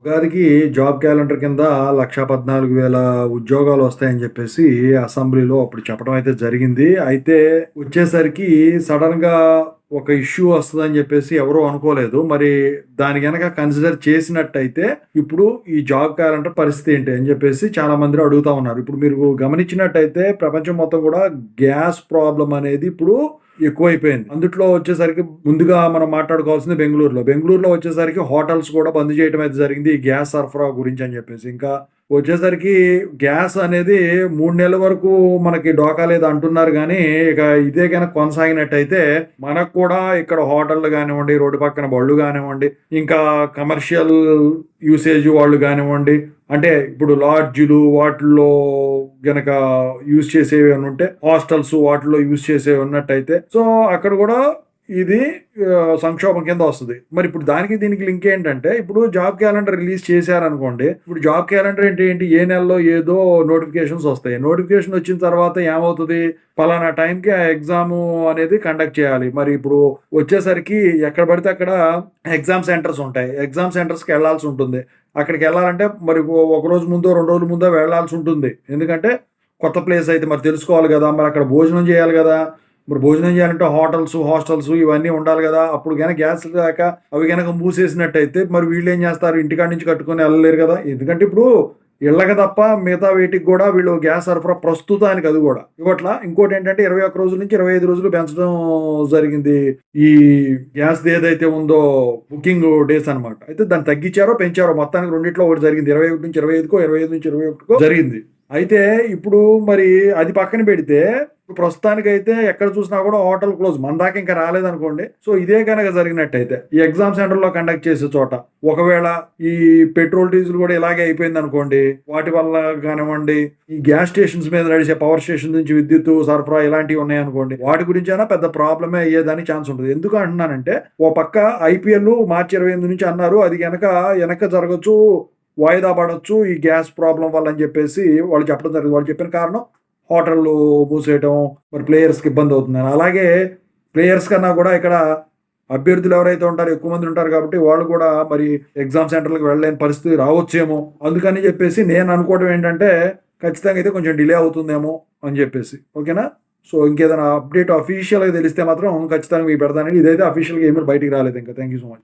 ఉగాదికి job calendar కింద 1,14,000 ఉద్యోగాలు వస్తాయని చెప్పేసి అసెంబ్లీలో అప్పుడు చెప్పడం అయితే జరిగింది. అయితే వచ్చేసరికి సడన్‌గా ఒక ఇష్యూ వస్తదని చెప్పేసి ఎవరు అనుకోలేదు. మరి దాన్ని గనక కన్సిడర్ చేసినట్టయితే ఇప్పుడు ఈ జాబ్ క్యాలెండర్ పరిస్థితి ఏంటి అని చెప్పేసి చాలా మంది అడుగుతా ఉన్నారు. ఇప్పుడు మీరు గమనించినట్టయితే ప్రపంచం మొత్తం కూడా గ్యాస్ ప్రాబ్లమ్ అనేది ఇప్పుడు ఎక్కువైపోయింది. అందుట్లో వచ్చేసరికి ముందుగా మనం మాట్లాడుకోవాల్సింది బెంగుళూరులో. బెంగుళూరులో వచ్చేసరికి హోటల్స్ కూడా బంద్ చేయడం అయితే జరిగింది. ఈ గ్యాస్ సరఫరా గురించి అని చెప్పేసి. ఇంకా వచ్చేసరికి గ్యాస్ అనేది 3 నెలల వరకు మనకి డోకా లేదు అంటున్నారు గానీ, ఇక ఇదే గనక కొనసాగినట్టయితే మనకు కూడా ఇక్కడ హోటళ్ళు గానివ్వండి, రోడ్డు పక్కన బళ్ళు గానివ్వండి, ఇంకా కమర్షియల్ యూసేజ్ వాళ్ళు గానివ్వండి, అంటే ఇప్పుడు లాడ్జ్‌లు వాటిల్లో గనక యూజ్ చేసేవి ఏమన్నా ఉంటే హాస్టల్స్ వాటిల్లో యూజ్ చేసేవి ఉన్నట్టయితే సో, అక్కడ కూడా ఇది సంక్షోభం కింద వస్తది. మరి ఇప్పుడు దానికి దీనికి లింక్ ఏంటంటే, ఇప్పుడు జాబ్ క్యాలెండర్ రిలీజ్ చేశారనుకోండి. ఇప్పుడు జాబ్ క్యాలెండర్ అంటే ఏంటి? ఏ నెలలో ఏదో నోటిఫికేషన్స్ వస్తాయి. నోటిఫికేషన్ వచ్చిన తర్వాత ఏమవుతది? పలానా టైంకి ఆ ఎగ్జాము అనేది కండక్ట్ చేయాలి. మరి ఇప్పుడు వచ్చేసరికి ఎక్కడ పడితే అక్కడ ఎగ్జామ్ సెంటర్స్ ఉంటాయి. ఎగ్జామ్ సెంటర్స్‌కి ఎళ్ళాల్సి ఉంటుంది. అక్కడికెళ్ళాలంటే మరి ఒక రోజు ముందో, 2 రోజుల ముందో వెళ్ళాల్సి ఉంటుంది. ఎందుకంటే కొత్త ప్లేస్ అయితే మరి తెలుసుకోవాలి గదా! మరి అక్కడ భోజనం చేయాలి గదా! మరి భోజనం చేయాలంటే హోటల్స్, హాస్టల్స్ ఇవన్నీ ఉండాలి గదా! అప్పుడు గనక గ్యాస్ లేక అవి గనక మూసేసినట్టయితే మరి వీళ్ళేం జేస్తారు? ఇంటికాడ నుంచి కట్టుకొని ఎళ్ళలేరు గదా! ఎందుకంటే ఇప్పుడు ఇళ్ళకి తప్ప మిగతా వేటికి గూడా వీళ్ళు గ్యాస్ సరఫరా ప్రస్తుతానికి అది గూడా ఇవ్వట్ల. ఇంకోటేంటంటే 21 రోజుల నుంచి 25 రోజులు పెంచడం జరిగింది. ఈ గ్యాస్‌ది ఏదైతే ఉందో బుకింగ్ డేస్ అనమాట. అయితే దాన్ని తగ్గించారో, పెంచారో మొత్తానికి రెండిట్లో ఒకటి జరిగింది. 21 నుంచి 25కో, 25 నుంచి 21కో జరిగింది. అయితే ఇప్పుడు మరి అది పక్కన పెడితే ప్రస్తుతానికైతే ఎక్కడ చూసినా కూడా హోటల్ క్లోజ్. మన దాకా ఇంకా రాలేదనుకోండి. సో, ఇదే గనక జరిగినట్టయితే ఈ ఎగ్జామ్ సెంటర్‌లో కండక్ట్ చేసే చోట ఒకవేళ ఈ పెట్రోల్, డీజిల్ కూడా ఇలాగే అయిపోయిందనుకోండి. వాటి వల్ల గానివ్వండి, ఈ గ్యాస్ స్టేషన్స్ మీద నడిచే పవర్ స్టేషన్ నుంచి విద్యుత్తు సరఫరా ఇలాంటివి ఉన్నాయనుకోండి. వాటి గురించైనా పెద్ద ప్రాబ్లమే అయ్యేదానికి ఛాన్స్ ఉంటది. ఎందుకు అంటున్నానంటే, ఓ పక్క ఐపీఎల్ మార్చి 28 నుంచి అన్నారు. అది గనక వెనక్కి జరగొచ్చు, వాయిదా పడొచ్చు ఈ గ్యాస్ ప్రాబ్లమ్ వల్ల అని చెప్పేసి వాళ్ళు చెప్పడం జరిగింది. వాళ్ళు చెప్పిన కారణం హోటళ్ళు మూసేయటం, మరి ప్లేయర్స్‌కి ఇబ్బందవుతుందని. అలాగే ప్లేయర్స్ కన్నా కూడా ఇక్కడ అభ్యర్థులు ఎవరైతే ఉంటారో ఎక్కువ మంది ఉంటారు కాబట్టి వాళ్ళు కూడా మరి ఎగ్జామ్ సెంటర్‌లకి వెళ్ళలేని పరిస్థితి రావచ్చేమో. అందుకని చెప్పేసి నేను అనుకోవడం ఏంటంటే, ఖచ్చితంగా అయితే కొంచెం డిలే అవుతుందేమో అని చెప్పేసి. ఓకేనా? సో, ఇంకేదైనా అప్డేట్ అఫీషియల్‌గా తెలిస్తే మాత్రం ఖచ్చితంగా మీకు పెడతానండి. ఇదైతే అఫీషియల్‌గా ఏమీ బయటికి రాలేదు ఇంకా. Thank you so much.